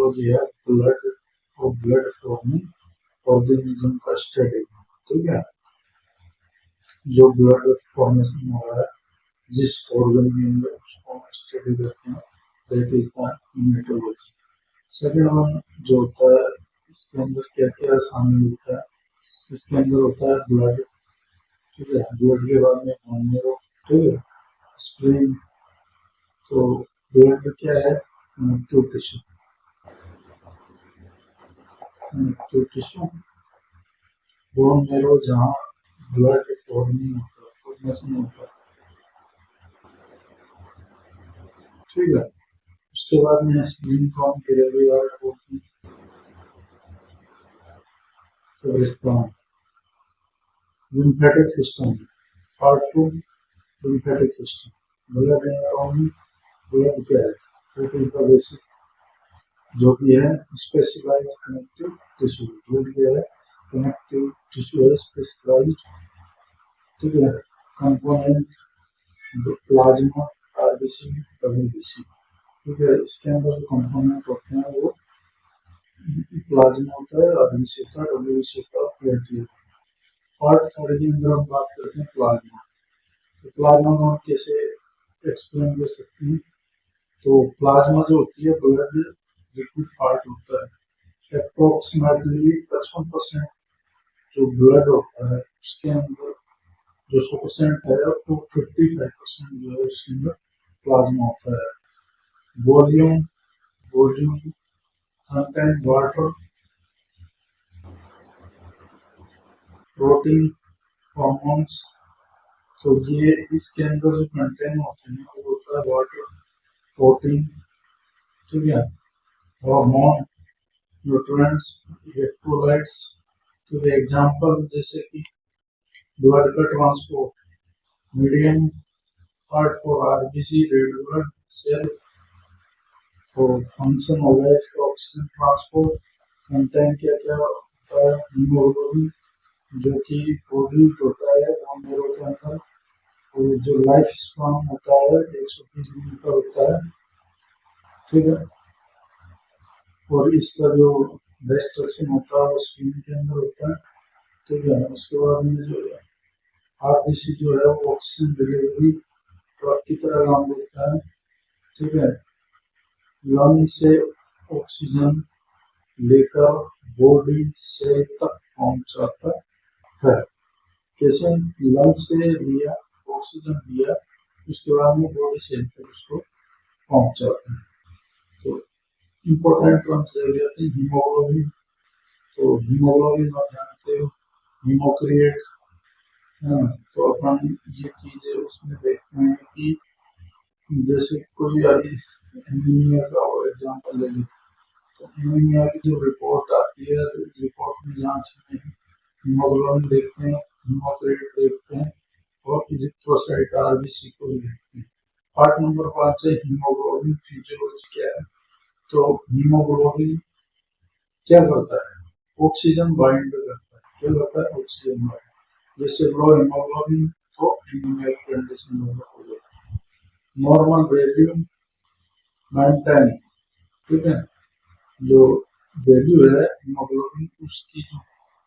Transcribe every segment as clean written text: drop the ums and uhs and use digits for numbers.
Physiology है blood और blood forming organism का स्टडी, ठीक है, जो ब्लड फॉर्मेशन हो रहा है जिस ऑर्गन के अंदर उसको स्टडी करते हैं, that is the haematology. Second one जो होता है इसके अंदर क्या क्या शामिल होता है, इसके अंदर होता है ब्लड, ठीक है, ब्लड के बाद में बोन मैरो, ठीक है, स्प्लीन। तो ब्लड क्या है, connective tissue, connective tissue, bone marrow जहाँ ब्लड फॉर्मिंग होता है, फॉर्मेशन होता है, ठीक है। उसके बाद में स्प्लीन को हम ग्रेवियार्ड बोलते हैं, कब्रिस्तान। Lymphatic system, part two, lymphatic system, blood anatomy, blood क्या है, व्हाट इज द बेसिक जो भी है स्पेसिफाइड कनेक्टिव टिश्यू, ब्लड क्या है, कनेक्टिव टिश्यू है स्पेसिफाइड, ठीक है, कंपोनेंट प्लाज्मा, आरबीसी, डब्ल्यूबीसी, ठीक है। इसके अंदर जो कंपोनेंट होते हैं वो प्लाज्मा होता है, आरबीसी होता है, डब्ल्यूबीसी होता है, प्लेटलेट। पार्ट थर्ड के अंदर हम बात करते हैं प्लाज्मा। तो प्लाज्मा को हम कैसे एक्सप्लेन कर सकते हैं, तो प्लाज्मा जो होती है ब्लड लिक्विड पार्ट होता है, अप्रोक्सीमेटली 55% जो ब्लड होता है उसके अंदर जो 100% है तो 55% जो है उसके अंदर प्लाज्मा होता है। Volume, volume contain water, protein, hormones, तो ये इसके अंदर जो कंटेन होते हैं वो होता है वाटर, प्रोटीन, ठीक है, हार्मोन, न्यूट्रिएंट्स, इलेक्ट्रोलाइट्स। तो एग्जांपल जैसे कि ब्लड का transport, medium part for RBC, red blood cell, तो फंक्शन हो गया इसका ऑक्सीजन ट्रांसपोर्ट। कंटेन क्या क्या होता है, हीमोग्लोबिन जो कि प्रोड्यूस्ड होता है बोन मैरो के अंदर, और जो लाइफ स्पैन होता है 120 दिन का होता है, ठीक है, और इसका जो डिस्ट्रक्शन होता है वो स्पिन के अंदर होता है, ठीक है। उसके बाद में जो आरबीसी जो है वो ऑक्सीजन डिलीवरी ट्रक की तरह काम करता है, ठीक है, लंग से ऑक्सीजन लेकर बॉडी सेल तक पहुंचाता है। कैसे, लंग से लिया ऑक्सीजन लिया, उसके बाद में बॉडी सेल तक उसको पहुंचाते हैं। तो इम्पोर्टेंट टर्म्स रह जाते हैं, हीमोग्लोबिन, तो हीमोग्लोबिन आप जानते हो, हीमोक्रिएट, तो अपन ये चीजें उसमें देखते हैं कि जैसे कोई अभी एनीमिया का एग्जांपल ले लें, तो एनीमिया की जो रिपोर्ट आती है, रिपोर्ट में जांच में हीमोग्लोबिन देखते हैं, हीमोक्रिएट देखते हैं और इरिथ्रोसाइट आरबीसी को भी देखते हैं। पार्ट नंबर 5 है हीमोग्लोबिन फिजियोलॉजी क्या है, तो हीमोग्लोबिन क्या करता है, ऑक्सीजन बाइंड करता है, क्या करता है, ऑक्सीजन बाइंड, जैसे लो हीमोग्लोबिन तो एनीमिया की कंडीशन डेवलप हो जाती है। नॉर्मल वैल्यू मेंटेन, ठीक है, जो वैल्यू है हीमोग्लोबिन उसकी जो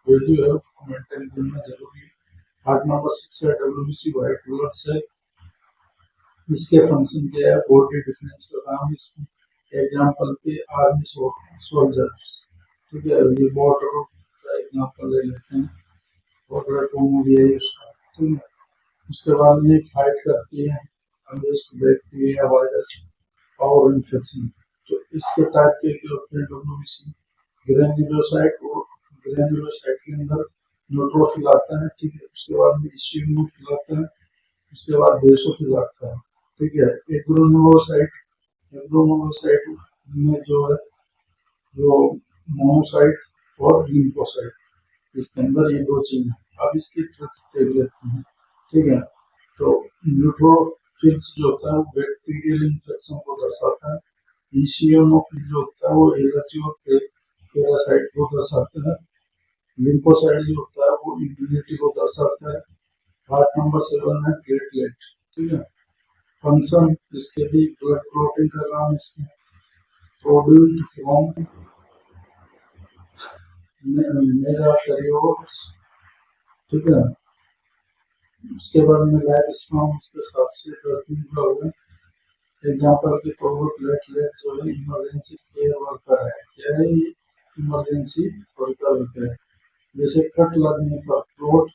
वैल्यू है उसको मेंटेन करना जरूरी है। पार्ट नंबर 6 है डब्ल्यूबीसी, व्हाइट ब्लड सेल, इसके फंक्शन क्या है, बॉडी डिफरेंस का काम, इसकी एग्जांपल पे आर्मी सोल्जर्स, ठीक है, ये बॉर्डर का एग्जांपल ले लेते हैं, बॉर्डर टू ये उसका, ठीक है। उसके बाद में फाइट करती है अगेंस्ट बैक्टीरिया, वायरस और इन्फेक्शन। तो इसके टाइप के होते हैं डब्ल्यूबीसी, ग्रेन्युलोसाइट, और ग्रेन्युलोसाइट के अंदर न्यूट्रोफिल आता है, ठीक है। उसके बाद में इसिनोफिल आता है, उसके बाद बेसोफिल आता है, ठीक है। एग्रोनोसाइट, एग्रोनोसाइट में जो है जो मोनोसाइट और लिम्फोसाइट, इसके अंदर ये दो चीज है। अब इसकी ट्रिक्स देख लेते हैं, ठीक है। तो न्यूट्रोफिल्स जो होता है वो बैक्टीरियल इन्फेक्शन को दर्शाता है, इसिनोफिल जो होता है वो एलर्जी और पैरासाइट को दर्शाता है, लिम्फोसाइट जो होता है वो इम्यूनिटी को दर्शाता है। पार्ट नंबर 7 है प्लेटलेट, ठीक है, फंक्शन इसके भी ब्लड क्लॉटिंग का काम इसके, प्रोड्यूस्ड फ्रॉम मेगाकैरियोट्स, ठीक है। उसके बाद में लाइफ स्पैन इसके 7 से 10 दिन का होगा। एग्जाम्पल के तौर पर प्लेटलेट जो है इमरजेंसी केयर वर्कर है। क्या है ये? इमरजेंसी वर्कर है। जैसे कट लगने पर प्लॉट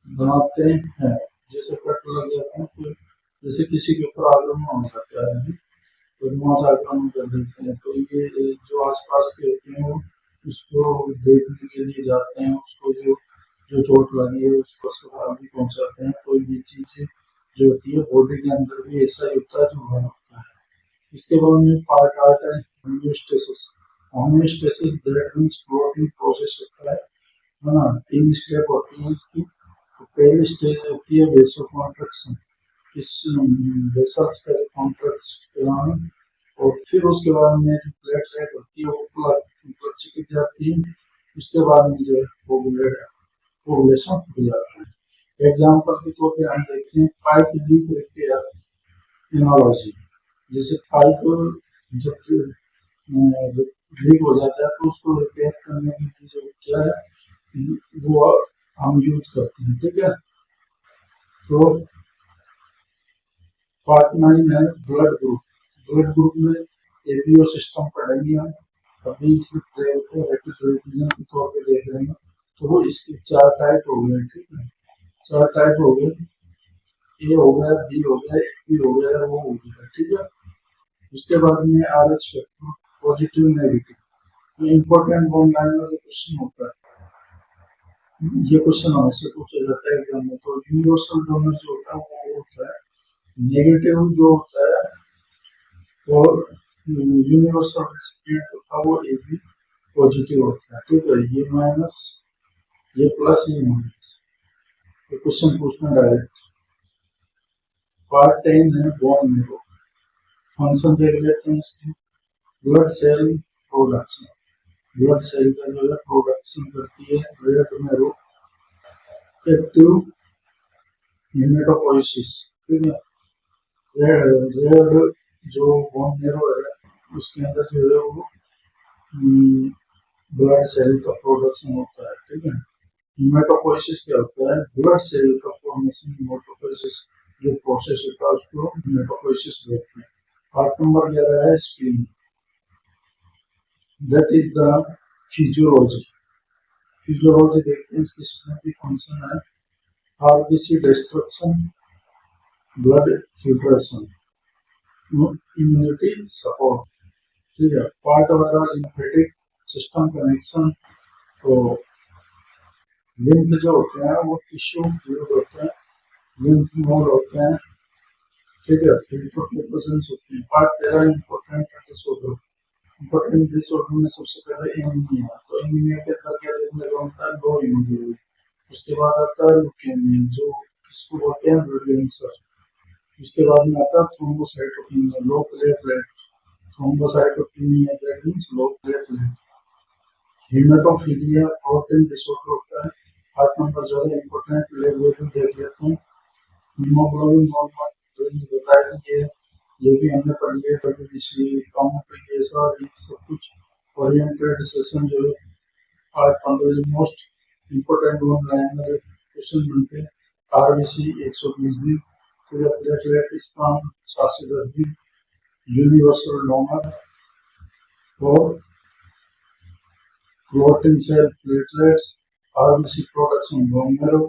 बनाते हैं, जैसे कट लग जाते हैं तो जैसे किसी के ऊपर आक्रमण हो जाता है तो वहाँ से आक्रमण कर देते हैं, तो ये जो आसपास के होते हैं वो उसको देखने के लिए जाते हैं, उसको जो जो चोट लगी है उसको अस्पताल भी पहुंचाते हैं। तो ये चीजें जो होती है बॉडी के अंदर भी ऐसा ही होता है जो हुआ होता है। इसके बाद में पार्ट आता है homeostasis. Homeostasis that means protein process होता है ना। 3 स्टेप होती है इसकी। तो पहली स्टेज होती है वेसो कॉन्ट्रैक्शन, इस वेसल्स का कॉन्ट्रैक्ट कराना, और फिर उसके बाद में जो प्लेटलेट होती है वो मतलब चिपक जाती है। उसके बाद में जो है कोगुलेशन हो जाता है। एग्जाम्पल के तौर पे हम देखते हैं पाइप लीक रिपेयर एनालॉजी। जैसे पाइप जब लीक हो जाता है तो उसको रिपेयर करने के लिए जो क्या है वो हम यूज करते हैं, ठीक है। तो पार्ट 9 है ब्लड ग्रुप। ब्लड ग्रुप में एबीओ सिस्टम पढ़ेंगे हम। अभी इसी रेपिड के तौर पे देख रहे हैं। तो वो इसके 4 टाइप हो गए, ठीक है। 4 टाइप हो गए, ए हो गया, बी हो गया, बी हो गया, वो हो गया, ठीक है। उसके बाद में R H factor, positive negative. ये इंपॉर्टेंट वन लाइन वाला क्वेश्चन होता है। ये क्वेश्चन हमेशा पूछा जाता है एग्जाम में। तो यूनिवर्सल डोनर जो होता है वो होता है नेगेटिव, जो होता है और यूनिवर्सल रेसिपिएंट होता है वो ए बी पॉजिटिव होता है, ठीक है। ये माइनस, ये प्लस, ये माइनस। तो क्वेश्चन पूछना डायरेक्ट। पार्ट 10 है बोन मेरो। फंक्शन देख लेते हैं इसके। Blood cell production. Blood cell का जो है प्रोडक्शन करती है रेड मेरो एक्टिव हेमेटोपोइसिस, ठीक है। रेड जो बोन मेरो है उसके अंदर जो है वो ब्लड सेल का प्रोडक्शन होता है, ठीक है। हेमेटोपोइसिस क्या होता है? ब्लड सेल का फॉर्मेशन। हेमेटोपोइसिस जो प्रोसेस होता है उसको हेमेटोपोइसिस बोलते हैं। पार्ट नंबर 11 है spleen. That is the physiology. Physiology देखते हैं इसकी। स्प्लीन की फंक्शन है RBC destruction, blood filtration, immunity support, ठीक है। पार्ट वगैरह लिम्फेटिक सिस्टम कनेक्शन। तो लिम्फ जो होते हैं वो टिश्यू फ्लूइड होते हैं, लिम्फ नोड होते हैं, ठीक है। फिल्टर की प्रेजेंस होती है। Part 13 important disorder. Important disorder में सबसे पहले एनीमिया। तो एनीमिया के अंदर क्या देखने को मिलता है? लो इम्यूनिटी। उसके बाद आता है ल्यूकेमिया, जो इसको बोलते हैं ब्लड कैंसर। उसके बाद में आता है thrombocytopenia, low platelet. Thrombocytopenia that means low platelet. Haemophilia protein disorder होता है। पार्ट नंबर 14 इंपॉर्टेंट लेवल देख लेते हैं। हीमोग्लोबिन नॉर्मल रेंज बता दीजिए, जो भी हमने पढ़ लिया डब्ल्यूबीसी काउंट ये सब कुछ ओरिएंटेड सेशन जो है part 15 most important one line में क्वेश्चन बनते हैं। आरबीसी 120 दिन, फिर प्लेटलेट स्पैन 7 से 10 दिन, यूनिवर्सल डोनर और clotting cell platelets, RBC production bone marrow.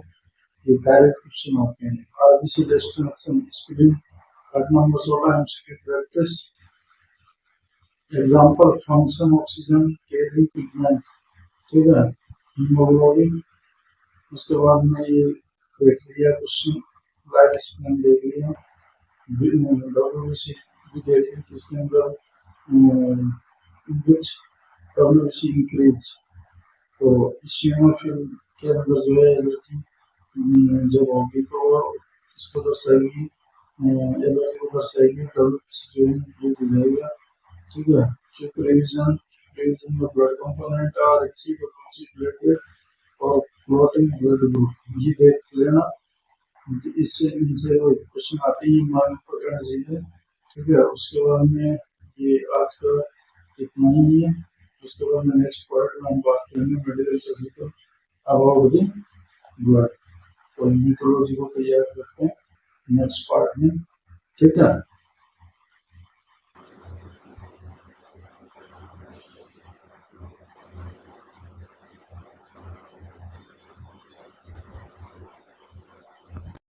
ये डायरेक्ट क्वेश्चन आते हैं। RBC destination spleen. Part number 16 MCQ practice. Example function oxygen carrying pigment, ठीक है। हीमोग्लोबिन। उसके बाद में ये देख लिया क्वेश्चन। लाइफ स्पैन देख लिया। डब्ल्यूबीसी भी देख लिया किसके अंदर विच डब्ल्यूबीसी इंक्रीज। तो इसियोनोफिल के अंदर जो है एलर्जी जब होगी तो इसको दर्शाएगी, एलर्जी को दर्शाएगी, डब्ल्यूबीसी जो है इंक्रीज हो जाएगा, ठीक है। फिर रिवीजन। रिवीजन में ब्लड कंपोनेंट और एक्सी फ्रीक्वेंसी प्लेटलेट और क्लॉटिंग ब्लड ग्रुप ये देख लेना। इससे इनसे क्वेश्चन आते ही मान इंपॉर्टेंट चीज है, ठीक है। उसके बाद में ये आज का इतना ही है। उसके बाद में नेक्स्ट पार्ट में हम बात करेंगे medical surgical about the blood. तो मिथोलॉजी को तैयार करते हैं नेक्स्ट पार्ट में, ठीक है।